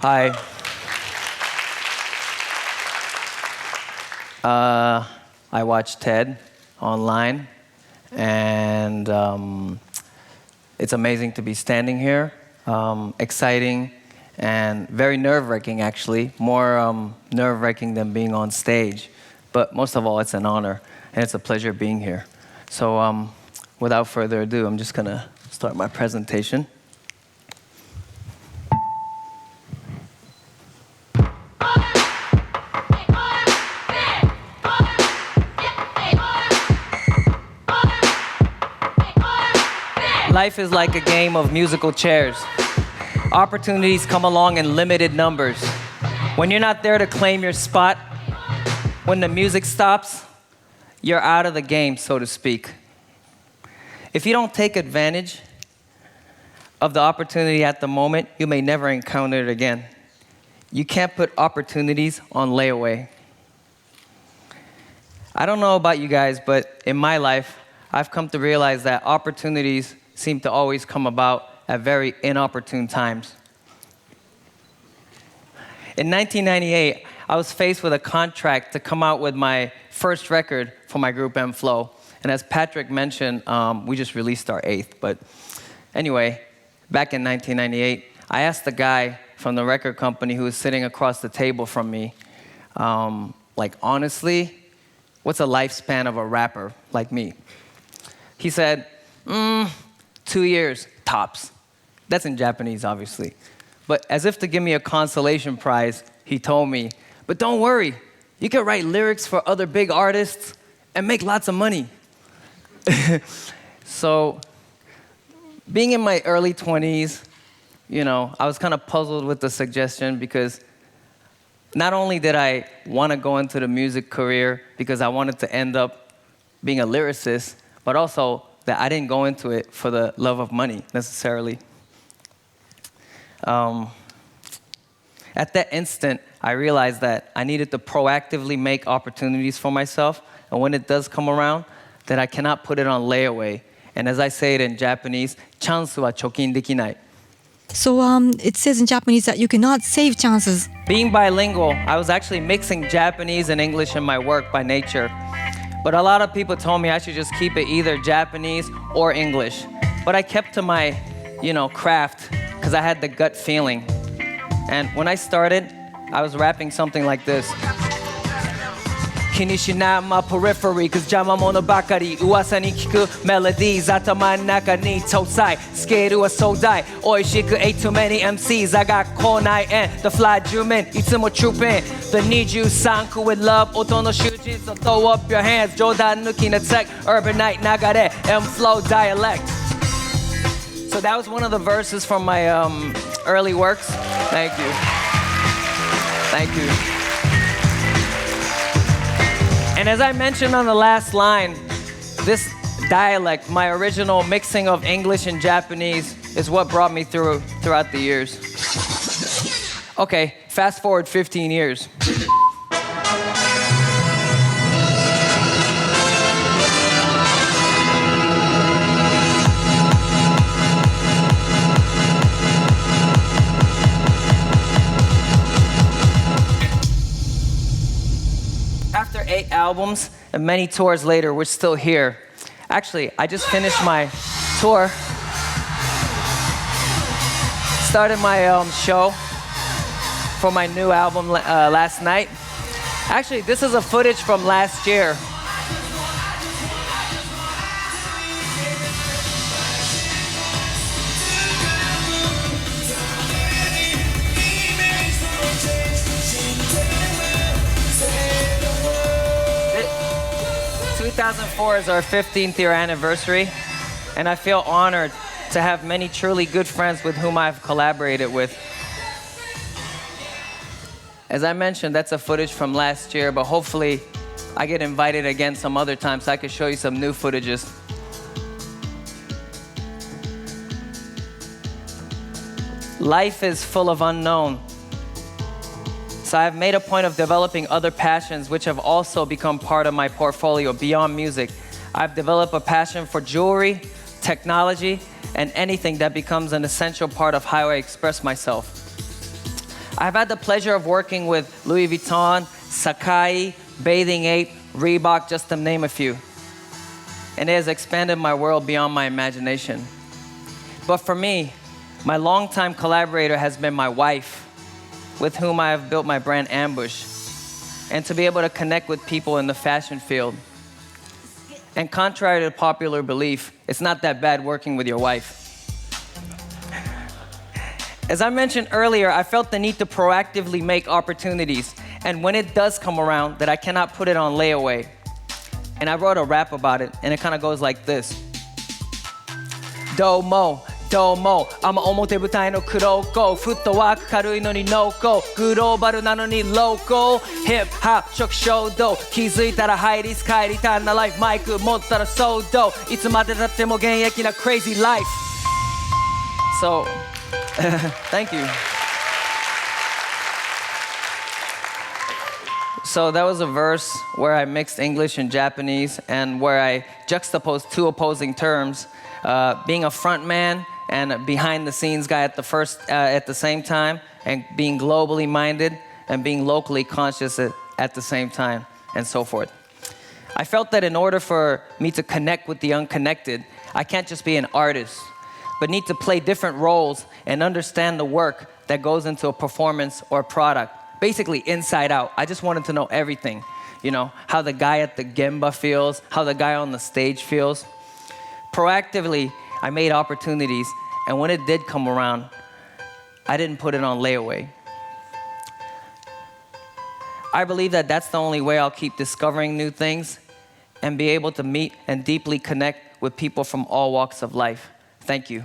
Hi. I watch TED online, and it's amazing to be standing here. Exciting and very nerve-wracking, actually. More nerve-wracking than being on stage. But most of all, it's an honor, and it's a pleasure being here. So without further ado, I'm just going to start my presentation. Life is like a game of musical chairs. Opportunities come along in limited numbers. When you're not there to claim your spot, when the music stops, you're out of the game, so to speak. If you don't take advantage of the opportunity at the moment, you may never encounter it again. You can't put opportunities on layaway. I don't know about you guys, but in my life, I've come to realize that opportunities seem to always come about at very inopportune times. In 1998, I was faced with a contract to come out with my first record for my group M-Flow. And as Patrick mentioned, we just released our 8th. But anyway, back in 1998, I asked the guy from the record company who was sitting across the table from me, honestly, what's a lifespan of a rapper like me? He said, 2 years, tops. That's in Japanese, obviously. But as if to give me a consolation prize, he told me, but don't worry, you can write lyrics for other big artists and make lots of money. So, being in my early 20s, I was kind of puzzled with the suggestion because not only did I want to go into the music career because I wanted to end up being a lyricist, but also that I didn't go into it for the love of money, necessarily. At that instant, I realized that I needed to proactively make opportunities for myself, and when it does come around, that I cannot put it on layaway. And as I say it in Japanese, チャンスは貯金できない. So it says in Japanese that you cannot save chances. Being bilingual, I was actually mixing Japanese and English in my work by nature. But a lot of people told me I should just keep it either Japanese or English. But I kept to my, craft because I had the gut feeling. And when I started, I was rapping something like this. 気にしないmy periphery, cause 邪魔者ばかり噂に聞く melodies 頭の中に搭載スケールは壮大美味しく ate too many MCs I got core night and the fly 10面いつも trooping the 23区 with love 音の集中 so throw up your hands 冗談抜きの tech urban night 流れ M-Flow dialect. So that was one of the verses from my early works. Thank you. Thank you. And as I mentioned on the last line, this dialect, my original mixing of English and Japanese, is what brought me throughout the years. Okay, fast forward 15 years. After 8 albums and many tours later, we're still here. Actually, I just finished my tour. Started my show for my new album last night. Actually, this is a footage from last year. It 2004 is our 15th year anniversary, and I feel honored to have many truly good friends with whom I've collaborated with. As I mentioned, that's a footage from last year, but hopefully I get invited again some other time so I can show you some new footages. Life is full of unknown. So I've made a point of developing other passions which have also become part of my portfolio beyond music. I've developed a passion for jewelry, technology, and anything that becomes an essential part of how I express myself. I've had the pleasure of working with Louis Vuitton, Sacai, Bathing Ape, Reebok, just to name a few. And it has expanded my world beyond my imagination. But for me, my longtime collaborator has been my wife, with whom I have built my brand Ambush, and to be able to connect with people in the fashion field. And contrary to popular belief, it's not that bad working with your wife. As I mentioned earlier, I felt the need to proactively make opportunities, and when it does come around, that I cannot put it on layaway. And I wrote a rap about it, and it kind of goes like this. Domo, domo, I'm表舞台の黒子、フットワーク軽いのに濃厚、グローバルなのにローコー、ヒップホップ初期衝動、気づいたらハイリスク帰りたんなライフ、マイク持ったら騒動、いつまでたっても現役な crazy life. So, thank you. So that was a verse where I mixed English and Japanese and where I juxtaposed two opposing terms, being a front man and a behind the scenes guy at the same time, and being globally minded and being locally conscious at the same time, and so forth. I felt that in order for me to connect with the unconnected, I can't just be an artist, but need to play different roles and understand the work that goes into a performance or product. Basically inside out. I just wanted to know everything. You know, how the guy at the gemba feels, how the guy on the stage feels. Proactively, I made opportunities, and when it did come around, I didn't put it on layaway. I believe that that's the only way I'll keep discovering new things and be able to meet and deeply connect with people from all walks of life. Thank you.